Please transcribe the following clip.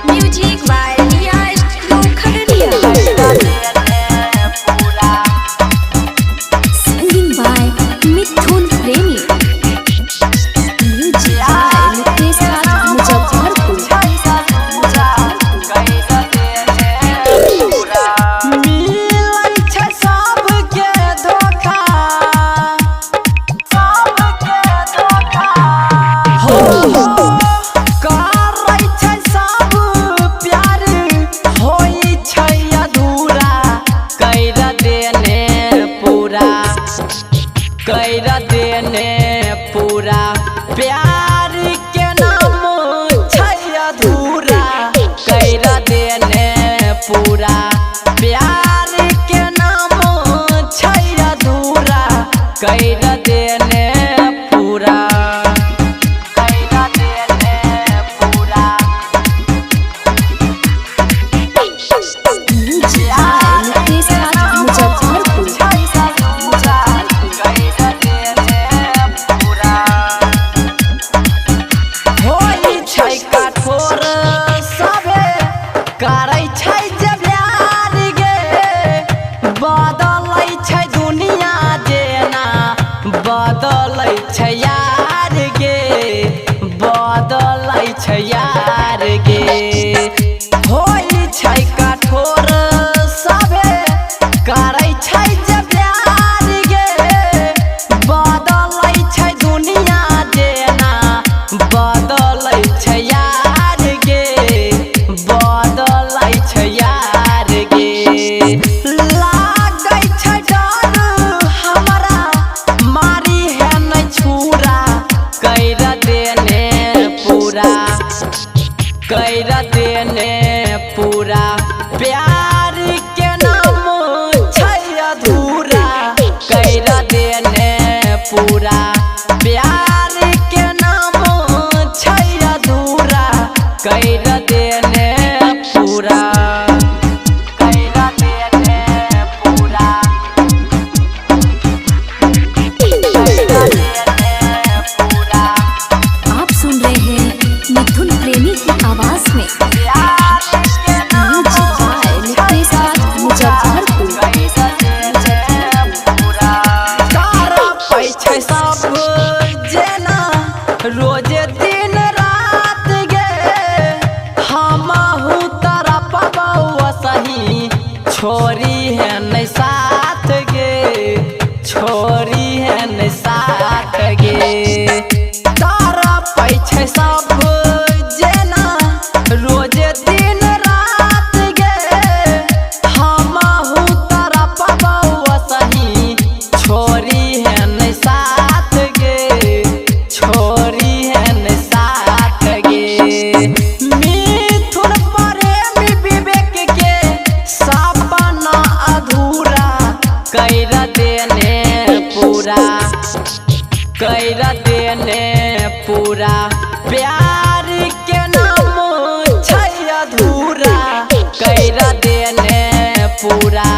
Music by रियाज लोखंडिया, singing by मिथुन प्रेमी, music by Nitesh Raj Muzaffarpur. कैरा देने पूरा प्यार के नाम छै अधूरा, कैरा देने पूरा प्यार के नाम छै अधूरा, कैरा देने पूरा, कैरा देने पूरा। Music by Nitesh Raj Muzaffarpur. करै छै जे प्यार गे, बदलै छै दुनिया जेना बदलै छै यार गे, बदलै छै यार गे। होइ छै कठोर सबे करै छै जे प्यार गे, बदलै छै दुनिया जेना बदलै छै यार गे, बदलै छै यार गे। लागै छै डर हमरा मारी है नै छुरा, कैरा देने पूरा, कैरा देने पूरा प्यार के नाम छै अधूरा, कैरा देने पूरा प्यार के नाम छै अधूरा, कैरा देने पूरा, कैरा देने पूरा, कैरा देने पूरा। आप सुन रहे हैं मिथुन प्रेमी की आवाज में म्यूजिक बाय नितेश राज मुजफ्फरपुर। सब जेना रोजे दिन रात गे, हमहू तरफ बउआ सही छोरी है नै साथ गे, छोरी है नै साथ गे। तरफ छै सब जेना रोजे दिन रात गे, हमहू तरफ बउआ सही छोरी है नै साथ गे, छोरी है नै साथ गे। मिथुन प्रेमी विवेक के सपना अधूरा, कैरा देने पूरा, कैरा देने पूरा प्यार के नाम छै अधूरा, कैरा देने पूरा